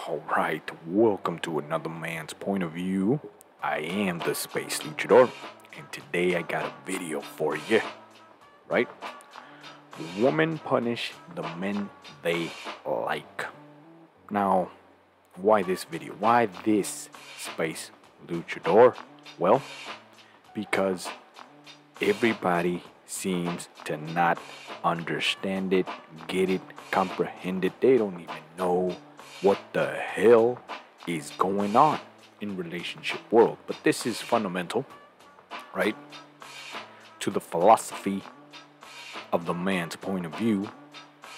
Alright, welcome to another man's point of view. I am the Space Luchador, and today I got a video for you. Right? Women punish the men they like. Now, why this video? Why this Space Luchador? Well, because everybody seems to not understand it, get it, comprehend it. They don't even know what the hell is going on in relationship world. But this is fundamental, right, to the philosophy of the man's point of view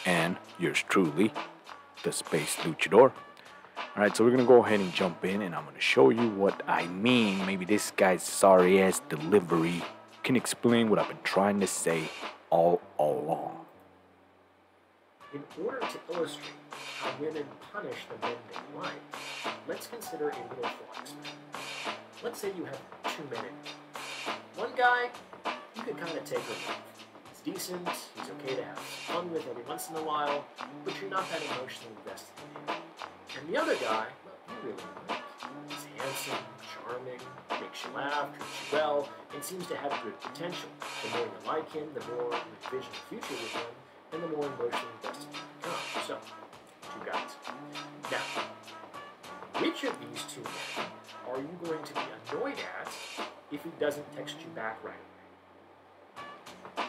and yours truly, the Space Luchador. Alright, so we're gonna go ahead and jump in, and I'm gonna show you what I mean. Maybe this guy's sorry ass delivery can explain what I've been trying to say all along. In order to illustrate how women punish the men they like, let's consider a little thought experiment. Let's say you have two men in here. One guy, you can kind of take or leave. He's decent, he's okay to have fun with every once in a while, but you're not that emotionally invested in him. And the other guy, well, you really like. He's handsome, charming, makes you laugh, treats you well, and seems to have good potential. The more you like him, the more you envision the future with him, and the more emotionally invested you become. So, two guys. Now, which of these two men are you going to be annoyed at if he doesn't text you back right away?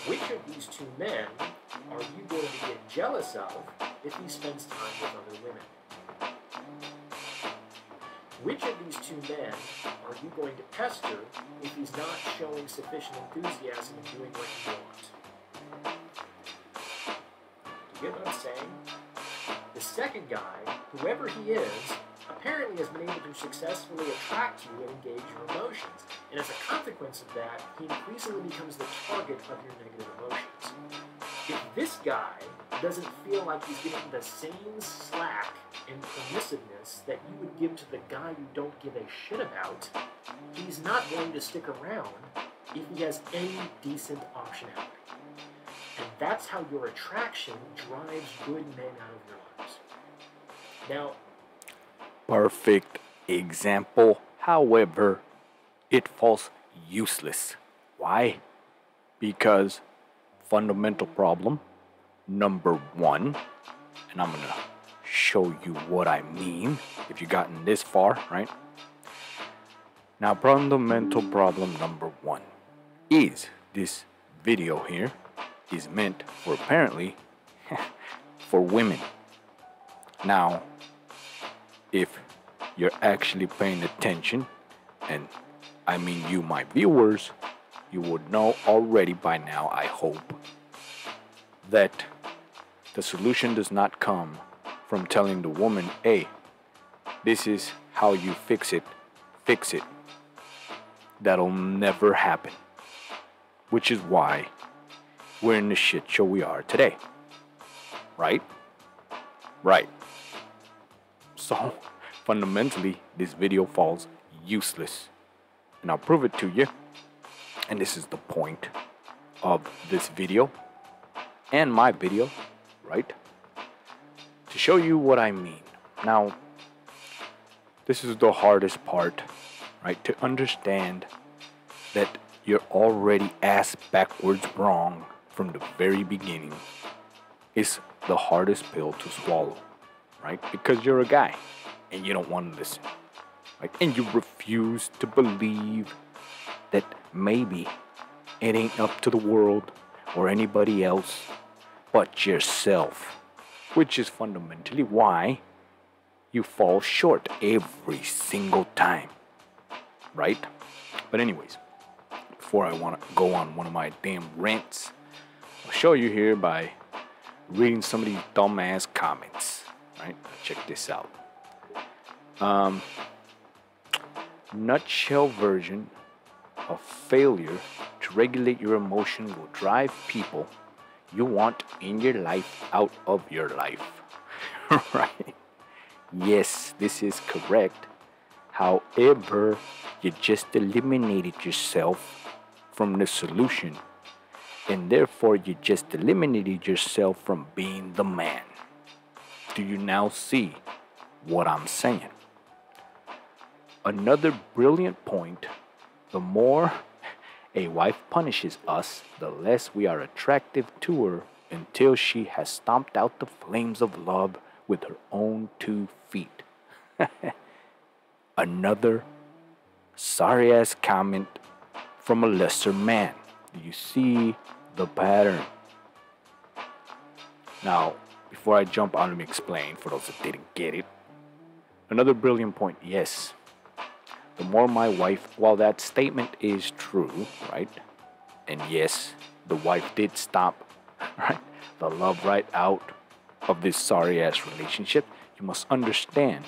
Which of these two men are you going to get jealous of if he spends time with other women? Which of these two men are you going to pester if he's not showing sufficient enthusiasm in doing what you want? You get what I'm saying? The second guy, whoever he is, apparently has been able to successfully attract you and engage your emotions. And as a consequence of that, he increasingly becomes the target of your negative emotions. If this guy doesn't feel like he's getting the same slack and permissiveness that you would give to the guy you don't give a shit about, he's not going to stick around if he has any decent optionality. And that's how your attraction drives good men out of your lives. Now, Perfect example. However, it falls useless. Why? Because fundamental problem number one, and I'm gonna show you what I mean if you've gotten this far, right? Now, fundamental problem number one is this video here is meant for apparently for women. Now, if you're actually paying attention, and I mean you, my viewers, you would know already by now, I hope, that the solution does not come from telling the woman, hey, this is how you fix it. That'll never happen. Which is why we're in the shit show we are today. Right? Right. So, fundamentally, this video falls useless. And I'll prove it to you. And this is the point of this video and my video, right? To show you what I mean. Now, this is the hardest part, right? To understand that you're already ass backwards wrong from the very beginning is the hardest pill to swallow, right? Because you're a guy and you don't want to listen, right? And you refuse to believe that maybe it ain't up to the world or anybody else but yourself, which is fundamentally why you fall short every single time, right? But anyways, before I want to go on one of my damn rants, I'll show you here by reading some of these dumbass comments, right? Check this out. Nutshell version of failure to regulate your emotion will drive people you want in your life out of your life. Right? Yes, this is correct. However, you just eliminated yourself from the solution, and therefore you just eliminated yourself from being the man. Do you now see what I'm saying. Another brilliant point: the more a wife punishes us, the less we are attractive to her until she has stomped out the flames of love with her own 2 feet. Another sorry ass comment from a lesser man. Do you see the pattern? Now, before I jump on and explain, for those that didn't get it, another brilliant point: yes, the more my wife, while that statement is true, right? And yes, the wife did stop, right, the love right out of this sorry ass relationship. You must understand,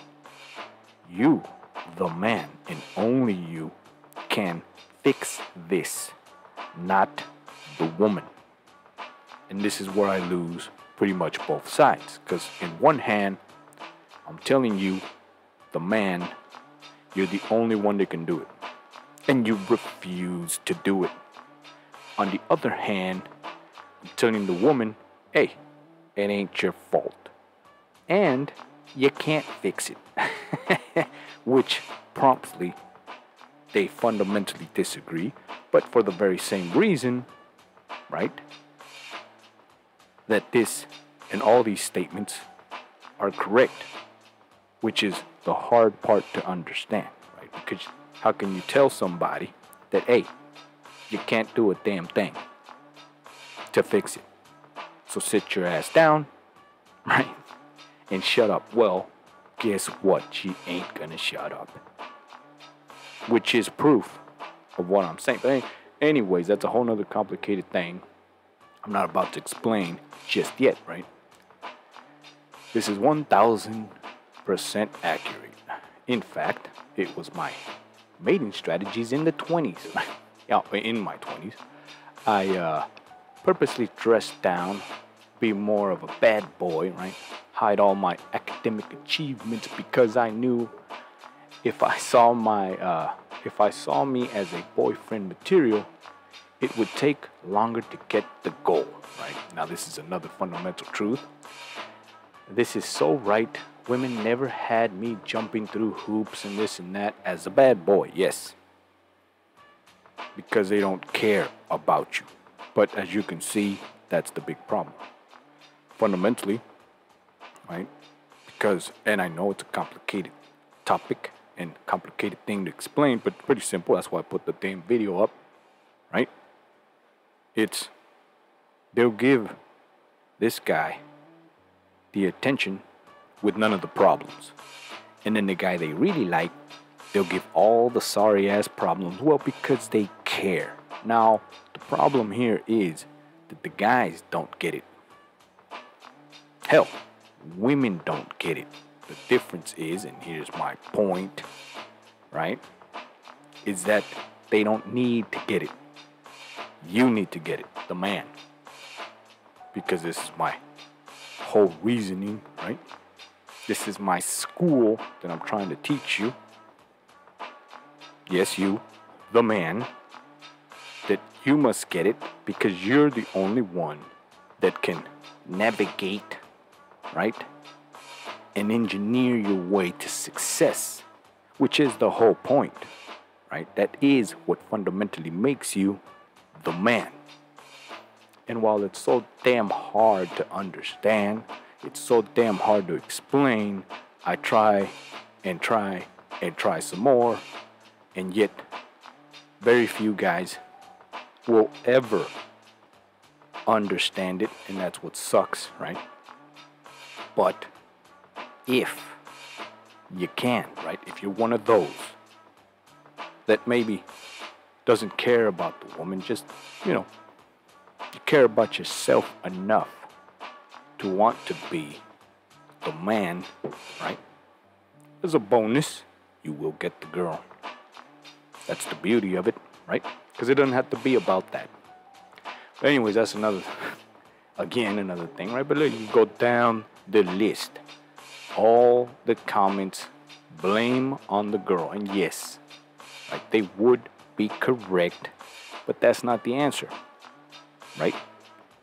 you, the man, and only you, can fix this, not the woman. And this is where I lose pretty much both sides. Because in one hand, I'm telling you, the man, you're the only one that can do it. And you refuse to do it. On the other hand, I'm telling the woman, hey, it ain't your fault. And you can't fix it. Which promptly, they fundamentally disagree. But for the very same reason, right? That this and all these statements are correct, which is the hard part to understand, right? Because how can you tell somebody that, hey, you can't do a damn thing to fix it? So sit your ass down, right? And shut up. Well, guess what? She ain't gonna shut up. Which is proof of what I'm saying. But anyways, that's a whole nother complicated thing I'm not about to explain just yet, right? This is 1000% accurate. In fact, it was my mating strategies in the 20s. Yeah, in my 20s. I purposely dressed down, be more of a bad boy, right? Hide all my academic achievements because I knew if I saw me as a boyfriend material, it would take longer to get the goal, right? Now, this is another fundamental truth. This is so right. Women never had me jumping through hoops and this and that as a bad boy, yes. Because they don't care about you. But as you can see, that's the big problem. Fundamentally, right? Because, and I know it's a complicated topic and complicated thing to explain, but pretty simple. That's why I put the damn video up, right? They'll give this guy the attention with none of the problems. And then the guy they really like, they'll give all the sorry ass problems. Well, because they care. Now, the problem here is that the guys don't get it. Hell, women don't get it. The difference is, and here's my point, right, is that they don't need to get it. You need to get it, the man. Because this is my whole reasoning, right? This is my school that I'm trying to teach you. Yes, you, the man, that you must get it because you're the only one that can navigate, right? And engineer your way to success, which is the whole point, right? That is what fundamentally makes you the man. And while it's so damn hard to understand, it's so damn hard to explain, I try and try and try some more, and yet very few guys will ever understand it, and that's what sucks, right? But if you can, right? If you're one of those that maybe doesn't care about the woman, just, you care about yourself enough to want to be the man, right? As a bonus, you will get the girl. That's the beauty of it, right? Because it doesn't have to be about that. But anyways, that's another thing, right? But look, you go down the list. All the comments blame on the girl. And yes, right, they would be correct, but that's not the answer, right?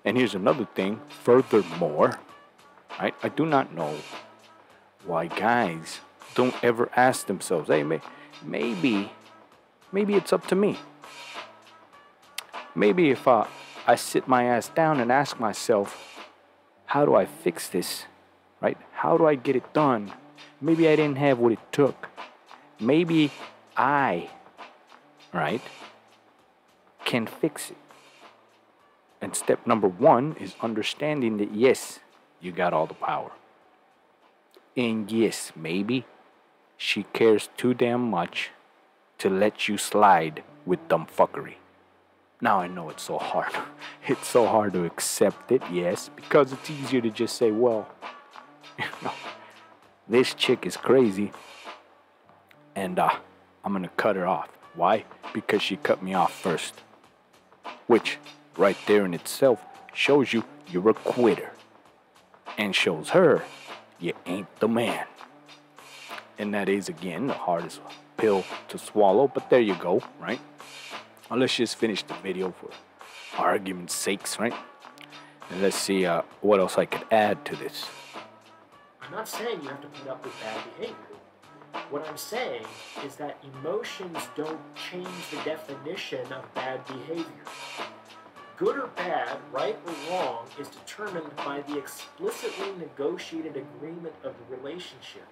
And here's another thing, furthermore, right? I do not know why guys don't ever ask themselves, hey, maybe it's up to me. Maybe if I sit my ass down and ask myself, how do I fix this? Right? How do I get it done? Maybe I didn't have what it took. Maybe I, right, can fix it. And step number one is understanding that yes, you got all the power. And yes, maybe she cares too damn much to let you slide with dumb fuckery. Now I know it's so hard. It's so hard to accept it, yes, because it's easier to just say, well, you know, this chick is crazy and I'm gonna cut her off. Why? Because she cut me off first. Which, right there in itself, shows you you're a quitter. And shows her you ain't the man. And that is, again, the hardest pill to swallow, but there you go, right? Well, let's just finish the video for argument's sakes, right? And let's see what else I could add to this. I'm not saying you have to put up with bad behavior. What I'm saying is that emotions don't change the definition of bad behavior. Good or bad, right or wrong, is determined by the explicitly negotiated agreement of the relationship,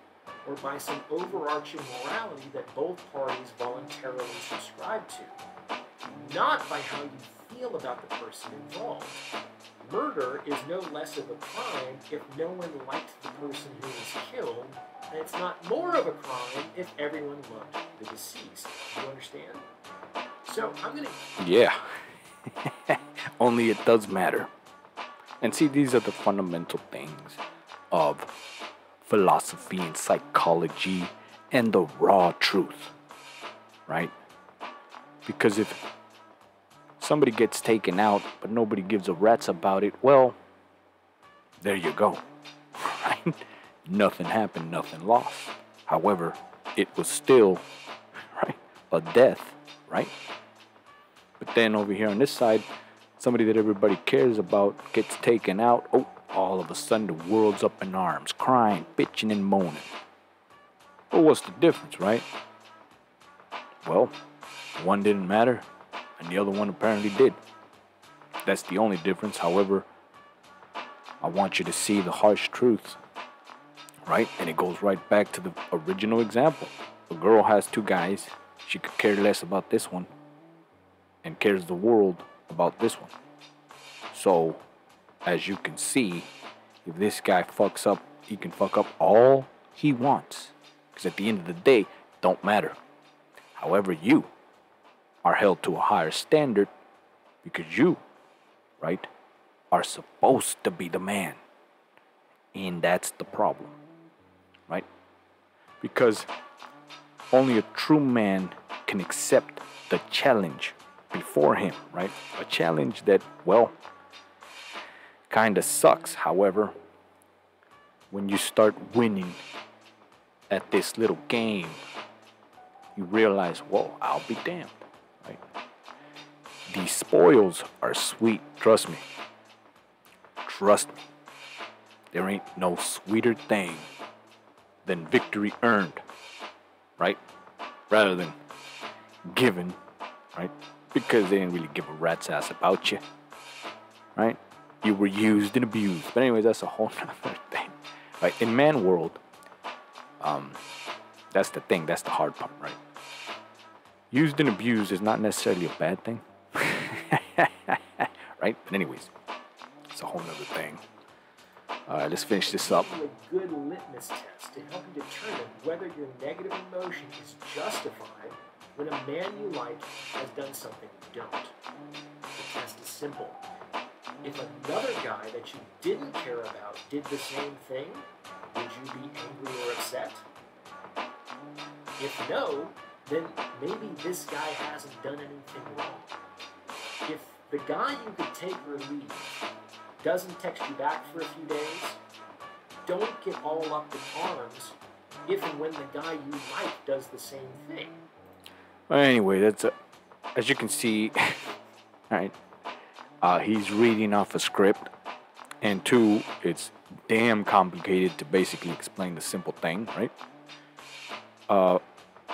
or by some overarching morality that both parties voluntarily subscribe to, not by how you feel about the person involved. Murder is no less of a crime if no one liked the person who was killed, and it's not more of a crime if everyone loved the deceased. Do you understand? So I'm gonna... Yeah. Only it does matter. And see, these are the fundamental things of philosophy and psychology and the raw truth, right? Because if somebody gets taken out but nobody gives a rat's about it, well, there you go, right? Nothing happened, nothing lost. However, it was still, right, a death, right? But then over here on this side, somebody that everybody cares about gets taken out. Oh, all of a sudden the world's up in arms, crying, bitching, and moaning. Well, what's the difference, right? Well, one didn't matter, and the other one apparently did. That's the only difference. However, I want you to see the harsh truth, right? And it goes right back to the original example. A girl has two guys. She could care less about this one and cares the world about this one. So, as you can see, if this guy fucks up, he can fuck up all he wants. Because at the end of the day, don't matter. However, you are held to a higher standard because you, right, are supposed to be the man. And that's the problem, right? Because only a true man can accept the challenge before him, right? A challenge that, well, kind of sucks. However, when you start winning at this little game, you realize, whoa, I'll be damned, right? These spoils are sweet, trust me. Trust me. There ain't no sweeter thing than victory earned, right? Rather than given, right? Because they didn't really give a rat's ass about you, right? You were used and abused. But anyways, that's a whole nother thing, right? In man world, that's the thing. That's the hard part, right? Used and abused is not necessarily a bad thing, right? But anyways, it's a whole nother thing. All right, let's finish this up. A good litmus test to help you determine whether your negative emotion is justified when a man you like has done something you don't. The test is simple. If another guy that you didn't care about did the same thing, would you be angry or upset? If no, then maybe this guy hasn't done anything wrong. If the guy you could take or leave doesn't text you back for a few days, don't get all up in arms if and when the guy you like does the same thing. Well, anyway, that's as you can see, right? He's reading off a script, and two, it's damn complicated to basically explain the simple thing, right?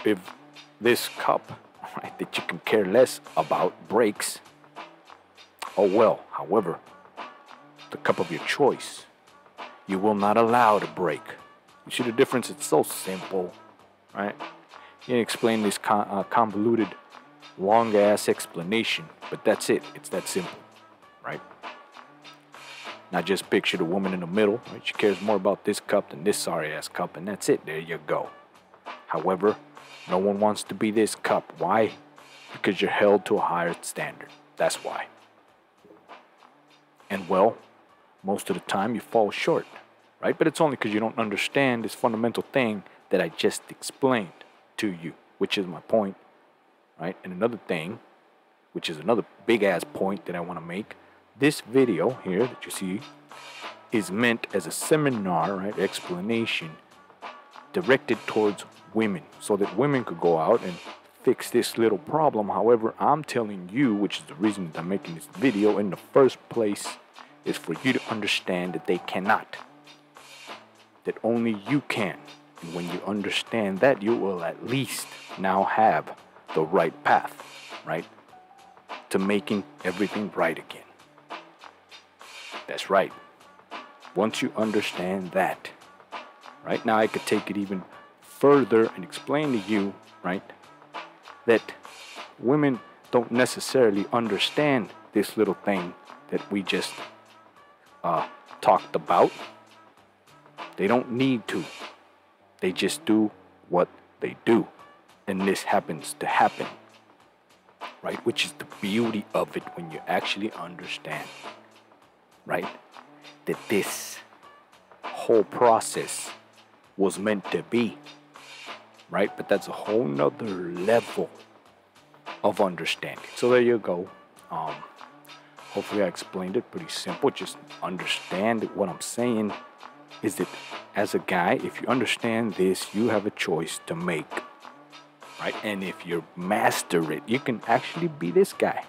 If this cup, right, that you can care less about breaks, oh well. However, the cup of your choice, you will not allow to break. You see the difference? It's so simple, right? You can explain this convoluted, long-ass explanation, but that's it. It's that simple, right? Now just picture the woman in the middle, right? She cares more about this cup than this sorry-ass cup, and that's it. There you go. However, no one wants to be this cup. Why? Because you're held to a higher standard. That's why. And well, most of the time you fall short, right? But it's only because you don't understand this fundamental thing that I just explained to you, which is my point, right? And another thing, which is another big-ass point that I want to make, this video here that you see is meant as a seminar, right, explanation directed towards women, so that women could go out and fix this little problem. However, I'm telling you, which is the reason that I'm making this video in the first place, is for you to understand that they cannot. That only you can. And when you understand that, you will at least now have the right path, right, to making everything right again. That's right. Once you understand that, right, now I could take it even further and explain to you, right, that women don't necessarily understand this little thing that we just talked about. They don't need to. They just do what they do. And this happens to happen, right? Which is the beauty of it when you actually understand, right? That this whole process was meant to be, right? But that's a whole nother level of understanding. So there you go. Hopefully I explained it pretty simple. Just understand that what I'm saying is that as a guy, if you understand this, you have a choice to make, right? And if you master it, you can actually be this guy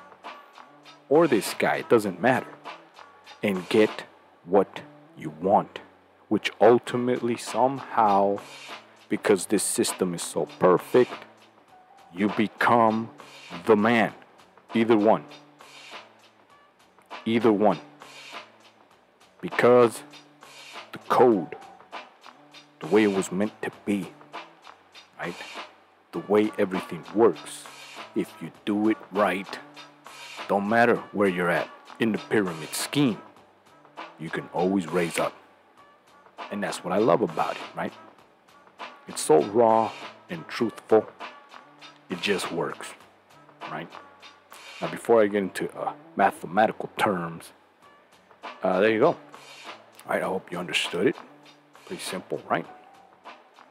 or this guy, it doesn't matter, and get what you want, which ultimately somehow, because this system is so perfect, you become the man. Either one. Either one. Because the code, the way it was meant to be, right? The way everything works, if you do it right, don't matter where you're at in the pyramid scheme, you can always raise up. And that's what I love about it, right? It's so raw and truthful, it just works, right? Now, before I get into mathematical terms, there you go. All right, I hope you understood it. Pretty simple, right?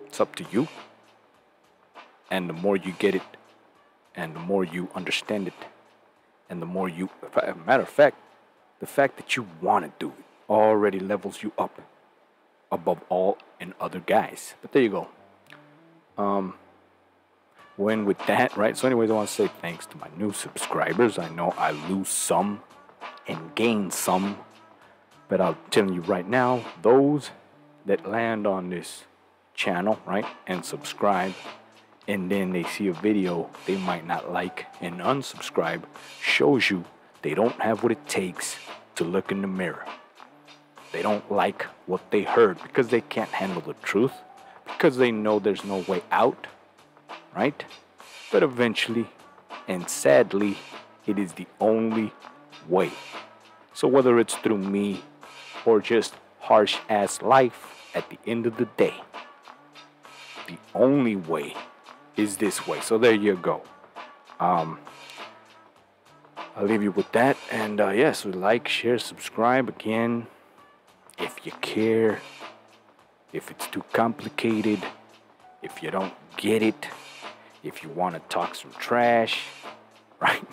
It's up to you. And the more you get it, and the more you understand it, and the more you, matter of fact, the fact that you want to do it already levels you up above all and other guys. But there you go. When with that, right? So anyways, I want to say thanks to my new subscribers. I know I lose some and gain some, but I'm telling you right now, those that land on this channel, right, and subscribe, and then they see a video they might not like and unsubscribe, shows you they don't have what it takes to look in the mirror. They don't like what they heard because they can't handle the truth, because they know there's no way out, right? But eventually, and sadly, it is the only way. So whether it's through me or just harsh ass life, at the end of the day, the only way is this way. So there you go. I'll leave you with that. And yes, like, share, subscribe again. If you care, if it's too complicated, if you don't get it, if you want to talk some trash, right?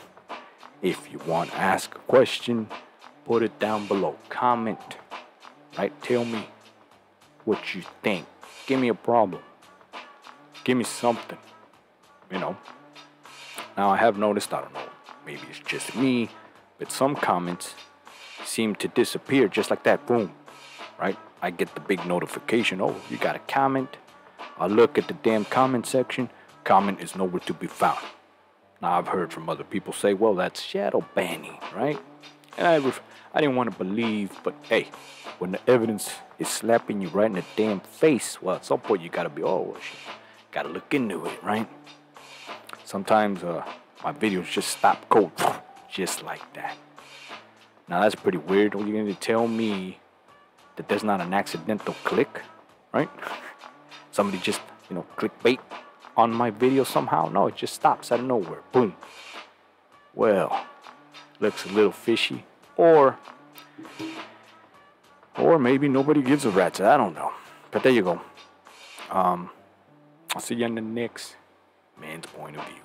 If you want to ask a question, put it down below. Comment, right? Tell me what you think. Give me a problem. Give me something, you know. Now I have noticed, I don't know, maybe it's just me, but some comments seem to disappear just like that, boom, right? I get the big notification. Oh, you got a comment. I look at the damn comment section. Comment is nowhere to be found. Now, I've heard from other people say, well, that's shadow banning, right? And I didn't want to believe, but hey, when the evidence is slapping you right in the damn face, well, at some point you gotta be, oh, well, shit, gotta look into it, right? Sometimes my videos just stop cold, just like that. Now, that's pretty weird. Are you going to tell me that there's not an accidental click, right? Somebody just, clickbait on my video somehow? No, it just stops out of nowhere. Boom. Well, looks a little fishy. Or maybe nobody gives a rat's. I don't know. But there you go. I'll see you on the next Man's Point of View.